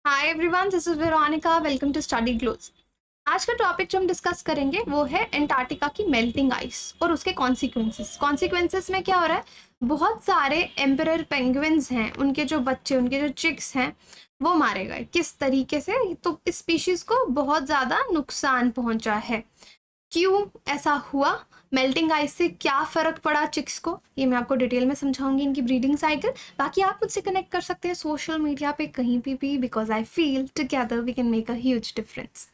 Hi everyone, this is Veronica. Welcome to study glows. आज का topic जो हम डिस्कस करेंगे वो है एंटार्क्टिका की मेल्टिंग आइस और उसके कॉन्सिक्वेंसेस में क्या हो रहा है। बहुत सारे एम्परर पेंगुइन्स हैं, उनके जो बच्चे, उनके जो चिक्स हैं वो मारे गए। किस तरीके से? तो इस स्पीशीज को बहुत ज़्यादा नुकसान पहुंचा है। क्यों ऐसा हुआ? मेल्टिंग आइस से क्या फ़र्क पड़ा चिक्स को, ये मैं आपको डिटेल में समझाऊंगी, इनकी ब्रीडिंग साइकिल। बाकी आप मुझसे कनेक्ट कर सकते हैं सोशल मीडिया पे कहीं भी, because I feel together we can make a huge difference.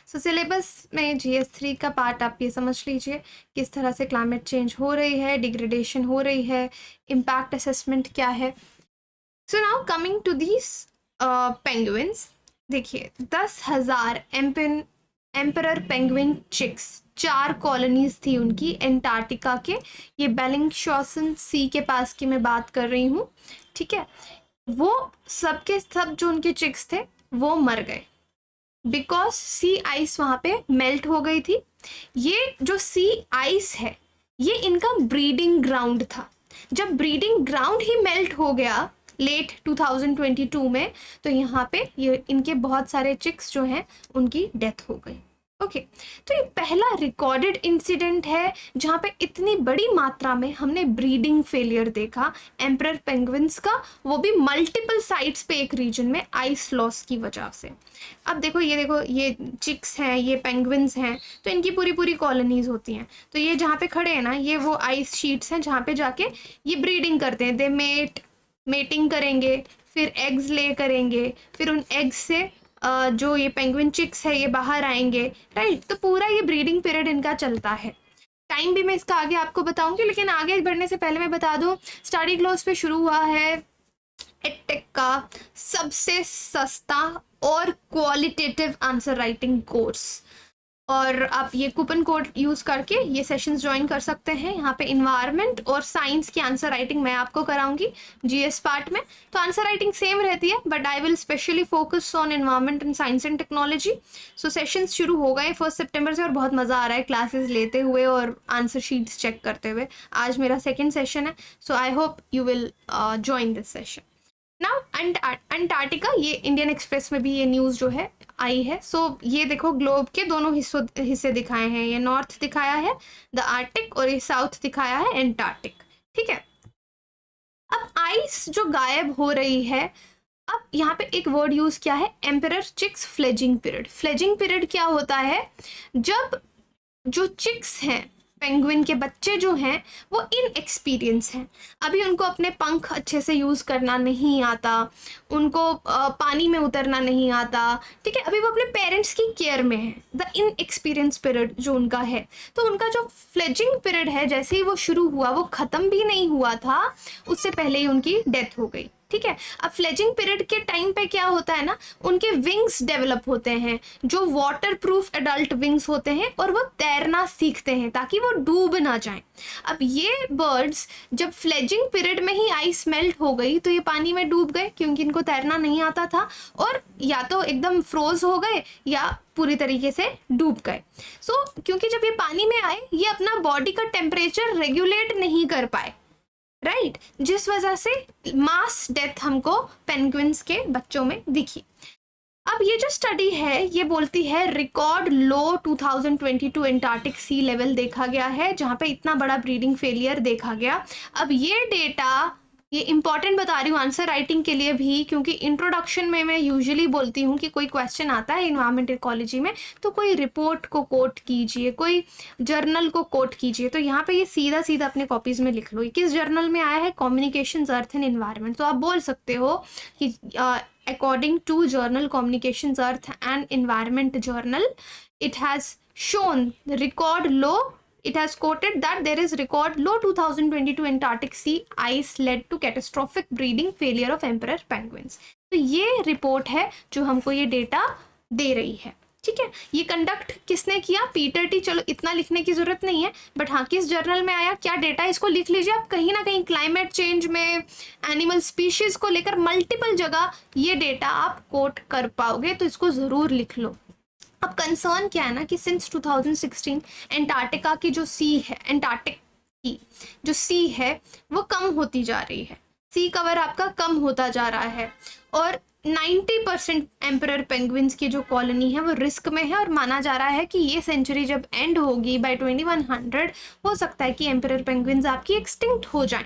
So syllabus में GS3 का पार्ट आप ये समझ लीजिए, किस तरह से क्लाइमेट चेंज हो रही है, डिग्रेडेशन हो रही है, इम्पैक्ट असेसमेंट क्या है। So now coming to these penguins, देखिए 10,000 एम्परर पेंगुइन चिक्स, 4 कॉलोनीज थी उनकी एंटार्क्टिका के। ये बेलिंगशॉसन सी के पास की मैं बात कर रही हूँ, ठीक है। वो सब के सब जो उनके चिक्स थे वो मर गए बिकॉज सी आइस वहाँ पे मेल्ट हो गई थी। ये जो सी आइस है ये इनका ब्रीडिंग ग्राउंड था। जब ब्रीडिंग ग्राउंड ही मेल्ट हो गया लेट 2022 में, तो यहाँ पे ये इनके बहुत सारे चिक्स जो हैं उनकी डेथ हो गई। ओके, तो ये पहला रिकॉर्डेड इंसिडेंट है जहाँ पे इतनी बड़ी मात्रा में हमने ब्रीडिंग फेलियर देखा एम्परर पेंगुइन्स का, वो भी मल्टीपल साइट्स पे एक रीजन में आइस लॉस की वजह से। अब देखो ये चिक्स हैं, ये पेंगुइन्स हैं, तो इनकी पूरी पूरी कॉलोनीज होती हैं। तो ये जहाँ पे खड़े हैं ना, ये वो आइस शीट्स हैं जहाँ पे जाके ये ब्रीडिंग करते हैं। दे मेटिंग करेंगे, फिर एग्स ले करेंगे, फिर उन एग्स से जो ये पेंगुइन चिक्स है ये बाहर आएंगे, राइट। तो पूरा ये ब्रीडिंग पीरियड इनका चलता है। टाइम भी मैं इसका आगे आपको बताऊंगी, लेकिन आगे बढ़ने से पहले मैं बता दूं, स्टडी ग्लोस पे शुरू हुआ है एडटेक का सबसे सस्ता और क्वालिटेटिव आंसर राइटिंग कोर्स, और आप ये कूपन कोड यूज़ करके ये सेशंस ज्वाइन कर सकते हैं। यहाँ पे इन्वायरमेंट और साइंस की आंसर राइटिंग मैं आपको कराऊंगी GS पार्ट में। तो आंसर राइटिंग सेम रहती है, but I will specially focus on environment and science and technology. So sessions शुरू हो गए 1 सितंबर से और बहुत मज़ा आ रहा है क्लासेस लेते हुए और आंसर शीट्स चेक करते हुए। आज मेरा 2nd सेशन है, so I hope you will join this session. Now Antarctica, ये इंडियन एक्सप्रेस में भी ये न्यूज़ जो है आई है। सो ये देखो, ग्लोब के दोनों हिस्से दिखाए हैं, ये नॉर्थ दिखाया है द आर्टिक और ये साउथ दिखाया है एंटार्क्टिक, ठीक है। अब आइस जो गायब हो रही है, अब यहाँ पे एक वर्ड यूज किया है emperor chicks fledging period. Fledging period क्या होता है? जब जो चिक्स हैं, पेंगुइन के बच्चे जो हैं, वो इनएक्सपीरियंस हैं, अभी उनको अपने पंख अच्छे से यूज़ करना नहीं आता, उनको पानी में उतरना नहीं आता, ठीक है। अभी वो अपने पेरेंट्स की केयर में है, द इनएक्सपीरियंस पीरियड जो उनका है। तो उनका जो फ्लेजिंग पीरियड है, जैसे ही वो शुरू हुआ, वो ख़त्म भी नहीं हुआ था, उससे पहले ही उनकी डेथ हो गई, ठीक है। अब फ्लेजिंग पीरियड के टाइम पे क्या होता है ना, उनके विंग्स डेवलप होते हैं जो वाटर प्रूफ एडल्ट विंग्स होते हैं, और वो तैरना सीखते हैं ताकि वो डूब ना जाएं। अब ये बर्ड्स जब फ्लेजिंग पीरियड में ही आइस मेल्ट हो गई तो ये पानी में डूब गए, क्योंकि इनको तैरना नहीं आता था, और या तो एकदम फ्रोज हो गए या पूरी तरीके से डूब गए। सो क्योंकि जब ये पानी में आए, ये अपना बॉडी का टेम्परेचर रेगुलेट नहीं कर पाए, राइट, जिस वजह से मास डेथ हमको पेंगुइन्स के बच्चों में दिखी। अब ये जो स्टडी है ये बोलती है रिकॉर्ड लो 2022 एंटार्क्टिक सी लेवल देखा गया है, जहाँ पे इतना बड़ा ब्रीडिंग फेलियर देखा गया। अब ये डेटा, ये इंपॉर्टेंट बता रही हूँ आंसर राइटिंग के लिए भी, क्योंकि इंट्रोडक्शन में मैं यूजुअली बोलती हूँ कि कोई क्वेश्चन आता है इन्वायरमेंट इकोलॉजी में तो कोई रिपोर्ट को कोट कीजिए, कोई जर्नल को कोट कीजिए। तो यहाँ पे ये सीधा सीधा अपने कॉपीज में लिख लो, ये किस जर्नल में आया है, कम्युनिकेशंस अर्थ एंड इन्वायरमेंट। तो आप बोल सकते हो कि according to journal Communications Earth and Environment Journal, it has shown the record low, it has quoted that there is record low 2022 Antarctic sea ice led to catastrophic breeding failure of emperor penguins। तो ये report है जो हमको ये data दे रही है, ठीक है। ये कंडक्ट किसने किया? Peter T. चलो इतना लिखने की जरूरत नहीं है, बट हाँ किस जर्नल में आया, क्या डेटा, इसको लिख लीजिए आप। कहीं ना कहीं क्लाइमेट चेंज में एनिमल स्पीशीज को लेकर मल्टीपल जगह ये डेटा आप कोट कर पाओगे, तो इसको जरूर लिख लो। अब कंसर्न क्या है ना कि सिंस 2016 एंटार्क्टिका की जो सी है, एंटार्क्टिक की जो सी है वो कम होती जा रही है, सी कवर आपका कम होता जा रहा है, और 90% एम्परर पेंगुइन्स की जो कॉलोनी है वो रिस्क में है और माना जा रहा है कि ये सेंचुरी जब एंड होगी बाय 2100 हो सकता है कि एम्परर पेंगुइन्स आपकी एक्सटिंक्ट हो जाएं।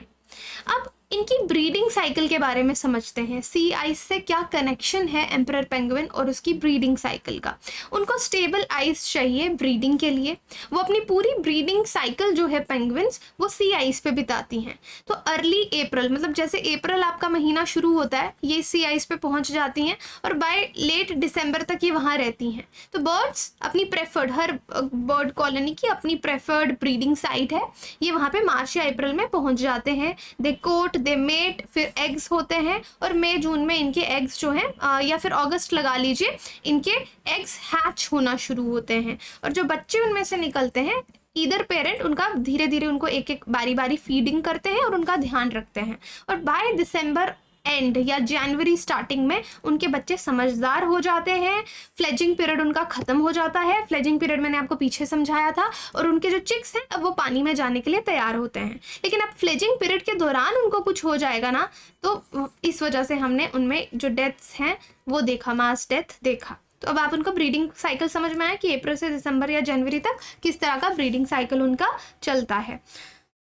अब इनकी ब्रीडिंग साइकिल के बारे में समझते हैं। सी आइस से क्या कनेक्शन है एम्परर पेंगुइन और उसकी ब्रीडिंग साइकिल का। उनको स्टेबल आइस चाहिए ब्रीडिंग के लिए। वो अपनी पूरी ब्रीडिंग साइकिल जो है पेंगुइन्स वो सी आइस पे बिताती हैं। तो अर्ली अप्रैल, मतलब जैसे अप्रैल आपका महीना शुरू होता है, ये सी आइस पे पहुंच जाती हैं और बाय लेट दिसंबर तक ये वहाँ रहती हैं। तो बर्ड्स अपनी प्रेफर्ड, हर बर्ड कॉलोनी की अपनी प्रेफर्ड ब्रीडिंग साइट है, ये वहाँ पे मार्च या अप्रैल में पहुँच जाते हैं। दे कोट, दे मेट, फिर एग्स होते हैं और मई जून में इनके एग्स जो हैं या फिर अगस्त लगा लीजिए, इनके एग्स हैच होना शुरू होते हैं। और जो बच्चे उनमें से निकलते हैं, ईदर पेरेंट उनका धीरे धीरे उनको एक एक बारी बारी फीडिंग करते हैं और उनका ध्यान रखते हैं। और बाय दिसंबर एंड या जनवरी स्टार्टिंग में उनके बच्चे समझदार हो जाते हैं। फ्लेजिंग पीरियड उनका खत्म हो जाता है। फ्लेजिंग पीरियड मैंने आपको पीछे समझाया था। और उनके जो चिक्स हैं अब वो पानी में जाने के लिए तैयार होते हैं। लेकिन अब फ्लेजिंग पीरियड के दौरान उनको कुछ हो जाएगा ना, तो इस वजह से हमने उनमें जो डेथ्स हैं वो देखा, मास डेथ देखा। तो अब आप उनका ब्रीडिंग साइकिल समझ में आया कि अप्रैल से दिसंबर या जनवरी तक किस तरह का ब्रीडिंग साइकिल उनका चलता है।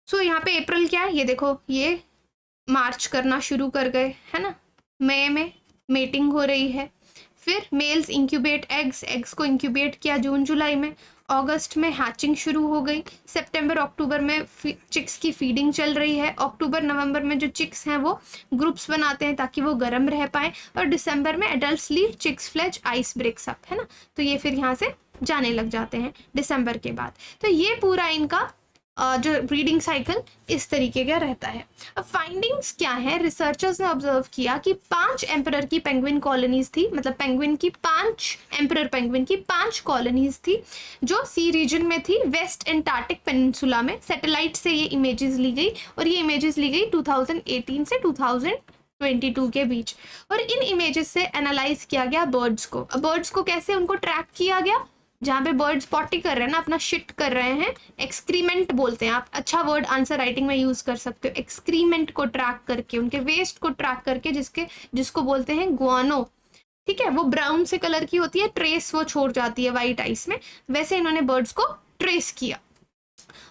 सो यहाँ पे अप्रैल क्या है, ये देखो, ये मार्च करना शुरू कर गए, है ना। मई में मेटिंग हो रही है। फिर मेल्स इंक्यूबेट एग्स, एग्स को इंक्यूबेट किया जून जुलाई में। अगस्त में हैचिंग शुरू हो गई। सितंबर अक्टूबर में चिक्स की फीडिंग चल रही है। अक्टूबर नवंबर में जो चिक्स हैं वो ग्रुप्स बनाते हैं ताकि वो गर्म रह पाएँ। और दिसंबर में adults leave, chicks fledge, ice breaks up, है ना। तो ये फिर यहाँ से जाने लग जाते हैं दिसंबर के बाद। तो ये पूरा इनका जो ब्रीडिंग साइकिल इस तरीके का रहता है। अब फाइंडिंग्स क्या है, रिसर्चर्स ने ऑब्जर्व किया कि 5 एम्परर की पेंगुइन कॉलोनीज थी, मतलब पेंगुइन की 5 एम्परर पेंगुइन की 5 कॉलोनीज थी जो सी रीजन में थी, वेस्ट एंटार्क्टिक पेनिनसुला में। सैटेलाइट से ये इमेजेस ली गई और ये इमेजेस ली गई 2018 से 2022 के बीच। और इन इमेजेस से एनालाइज किया गया बर्ड्स को। बर्ड्स को कैसे उनको ट्रैक किया गया, जहाँ पे बर्ड्स पॉटी कर रहे हैं ना, अपना शिट कर रहे हैं, एक्सक्रीमेंट बोलते हैं, आप अच्छा वर्ड आंसर राइटिंग में यूज कर सकते हो। एक्सक्रीमेंट को ट्रैक करके, उनके वेस्ट को ट्रैक करके, जिसको बोलते हैं गुआनो, ठीक है। वो ब्राउन से कलर की होती है, ट्रेस वो छोड़ जाती है वाइट आइस में। वैसे इन्होंने बर्ड्स को ट्रेस किया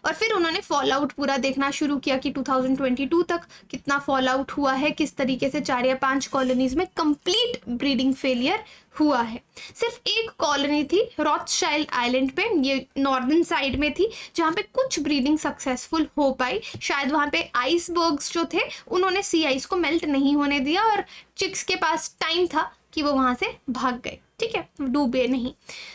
और फिर उन्होंने फॉल आउट पूरा देखना शुरू किया कि 2022 तक कितना फॉल आउट हुआ है, किस तरीके से 4 या 5 कॉलोनीज में कंप्लीट ब्रीडिंग फेलियर हुआ है। सिर्फ एक कॉलोनी थी रॉथशाइल्ड आइलैंड पे, ये नॉर्दर्न साइड में थी, जहाँ पे कुछ ब्रीडिंग सक्सेसफुल हो पाई। शायद वहाँ पे आइसबर्ग्स जो थे उन्होंने सी आइस को मेल्ट नहीं होने दिया और चिक्स के पास टाइम था कि वो वहाँ से भाग गए, ठीक है, डूबे नहीं।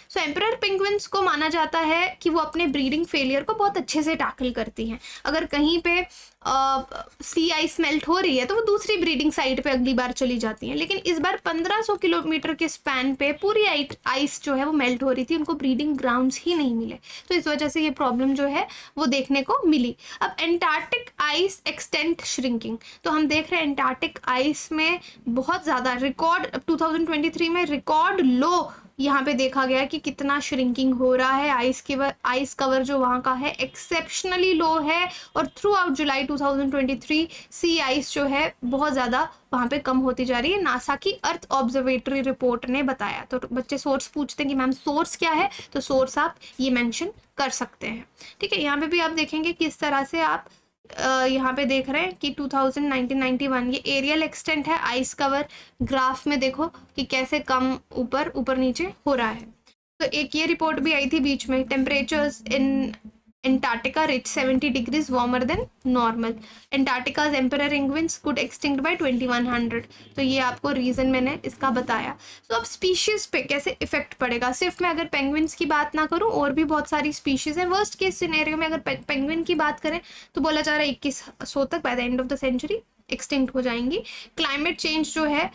सो एम्परर पेंगुइन्स को माना जाता है कि वो अपने ब्रीडिंग फेलियर को बहुत अच्छे से टैकल करती हैं। अगर कहीं पे सी आइस मेल्ट हो रही है तो वो दूसरी ब्रीडिंग साइट पे अगली बार चली जाती हैं। लेकिन इस बार 1500 किलोमीटर के स्पैन पे पूरी आइस जो है वो मेल्ट हो रही थी, उनको ब्रीडिंग ग्राउंड्स ही नहीं मिले। तो इस वजह से ये प्रॉब्लम जो है वो देखने को मिली। अब एंटार्क्टिक आइस एक्सटेंट श्रिंकिंग, तो हम देख रहे हैं एंटार्क्टिक आइस में बहुत ज़्यादा रिकॉर्ड 2023 में रिकॉर्ड लो यहाँ पे देखा गया कि कितना श्रिंकिंग हो रहा है। आइस कवर जो वहाँ का है एक्सेप्शनली लो है और थ्रू आउट जुलाई 2023 सी आइस जो है बहुत ज़्यादा वहाँ पे कम होती जा रही है, नासा की अर्थ ऑब्जर्वेटरी रिपोर्ट ने बताया। तो बच्चे सोर्स पूछते हैं कि मैम सोर्स क्या है, तो सोर्स आप ये मेंशन कर सकते हैं, ठीक है। यहाँ पे भी आप देखेंगे किस तरह से आप यहाँ पे देख रहे हैं कि 1991 ये एरियल एक्सटेंट है आइस कवर। ग्राफ में देखो कि कैसे कम ऊपर नीचे हो रहा है। तो एक ये रिपोर्ट भी आई थी बीच में, temperatures in Antarctica reached 70 degrees warmer than normal. Antarctica's emperor penguins could extinct by 2100. तो ये आपको रीज़न मैंने इसका बताया। तो अब स्पीशीज़ पे कैसे इफेक्ट पड़ेगा, सिर्फ मैं अगर पेंगुइन्स की बात ना करूँ और भी बहुत सारी स्पीशीज़ हैं। वर्स्ट केस सिनेरियो में अगर पेंगुइन की बात करें तो बोला जा रहा है 2100 तक by the end of the century extinct हो जाएंगी। क्लाइमेट चेंज जो है,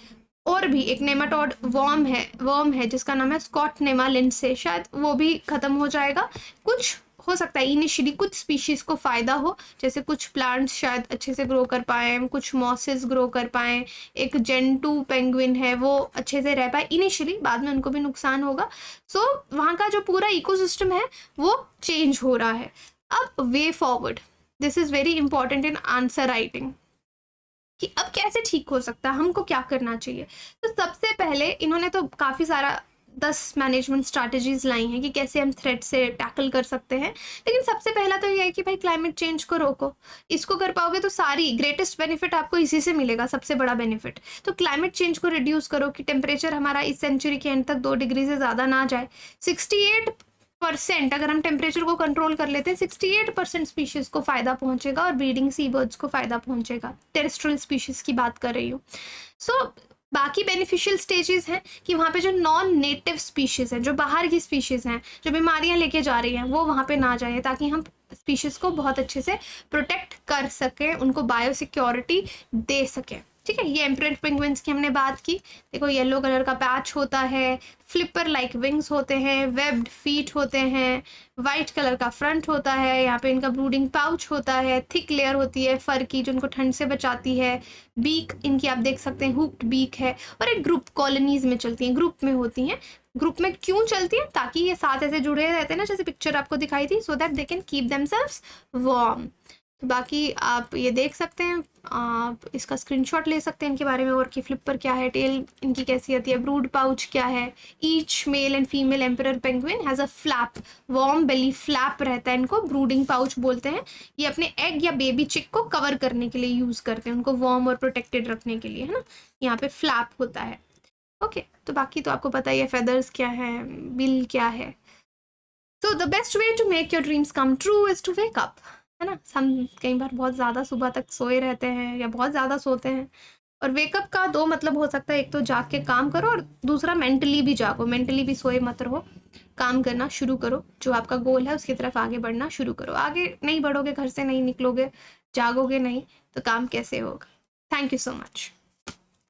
और भी एक नेमाटोड वर्म है जिसका नाम है स्कॉटनेमा लिंडसे, शायद वो भी खत्म हो जाएगा। कुछ हो सकता है इनिशियली कुछ स्पीशीज़ को फ़ायदा हो, जैसे कुछ प्लांट्स शायद अच्छे से ग्रो कर पाएँ, कुछ मॉसेस ग्रो कर पाएँ, एक जेंटू पेंगुइन है वो अच्छे से रह पाए इनिशियली, बाद में उनको भी नुकसान होगा। सो वहाँ का जो पूरा इकोसिस्टम है वो चेंज हो रहा है। अब way forward, this is very important in answer writing. कि अब कैसे ठीक हो सकता है, हमको क्या करना चाहिए। तो सबसे पहले इन्होंने तो काफ़ी सारा 10 मैनेजमेंट स्ट्रैटेजीज लाई हैं कि कैसे हम थ्रेट से टैकल कर सकते हैं। लेकिन सबसे पहला तो ये है कि भाई क्लाइमेट चेंज को रोको। इसको कर पाओगे तो सारी ग्रेटेस्ट बेनिफिट आपको इसी से मिलेगा, सबसे बड़ा बेनिफिट। तो क्लाइमेट चेंज को रिड्यूस करो कि टेम्परेचर हमारा इस सेंचुरी के एंड तक 2 डिग्री से ज़्यादा ना जाए। 68% अगर हम टेम्परेचर को कंट्रोल कर लेते हैं, 68% स्पीशीज़ को फ़ायदा पहुंचेगा और ब्रीडिंग सी बर्ड्स को फ़ायदा पहुंचेगा। टेरेस्ट्रियल स्पीशीज़ की बात कर रही हूँ। सो बाकी बेनिफिशियल स्टेजेस हैं कि वहाँ पे जो नॉन नेटिव स्पीशीज़ हैं, जो बाहर की स्पीशीज़ हैं, जो बीमारियाँ लेके जा रही हैं, वो वहाँ पे ना जाए, ताकि हम स्पीशीज़ को बहुत अच्छे से प्रोटेक्ट कर सकें, उनको बायोसिक्योरिटी दे सकें। ठीक है, ये एम्परेट पेंगुइन्स की हमने बात की। देखो येलो कलर का पैच होता है, फ्लिपर लाइक विंग्स होते हैं, वेब्ड फीट होते हैं, वाइट कलर का फ्रंट होता है, यहाँ पे इनका ब्रूडिंग पाउच होता है, थिक लेयर होती है फर की जो इनको ठंड से बचाती है, बीक इनकी आप देख सकते हैं हुक्ड बीक है, और एक ग्रुप कॉलोनीज में चलती हैं, ग्रुप में होती हैं। ग्रुप में क्यों चलती है? ताकि ये साथ ऐसे जुड़े रहते हैं ना, जैसे पिक्चर आपको दिखाई थी, so that they can keep themselves warm. तो बाकी आप ये देख सकते हैं, आप इसका स्क्रीनशॉट ले सकते हैं इनके बारे में, और कि फ्लिपर क्या है, टेल इनकी कैसी आती है, ब्रूड पाउच क्या है। Each male and female emperor penguin has a flap, warm belly flap रहता है, इनको ब्रूडिंग पाउच बोलते हैं। ये अपने एग या बेबी चिक को कवर करने के लिए यूज़ करते हैं, उनको वार्म और प्रोटेक्टेड रखने के लिए, है ना। यहाँ पे फ्लैप होता है। ओके, तो बाकी तो आपको पता ही है, फेदर्स क्या है, बिल क्या है। तो the best way to make your dreams come true is to wake up, है ना। हम कई बार बहुत ज़्यादा सुबह तक सोए रहते हैं या बहुत ज़्यादा सोते हैं, और वेकअप का 2 मतलब हो सकता है, एक तो जाग के काम करो, और दूसरा मेंटली भी जागो, मेंटली भी सोए मत रहो, काम करना शुरू करो, जो आपका गोल है उसकी तरफ आगे बढ़ना शुरू करो। आगे नहीं बढ़ोगे, घर से नहीं निकलोगे, जागोगे नहीं, तो काम कैसे होगा। Thank you so much.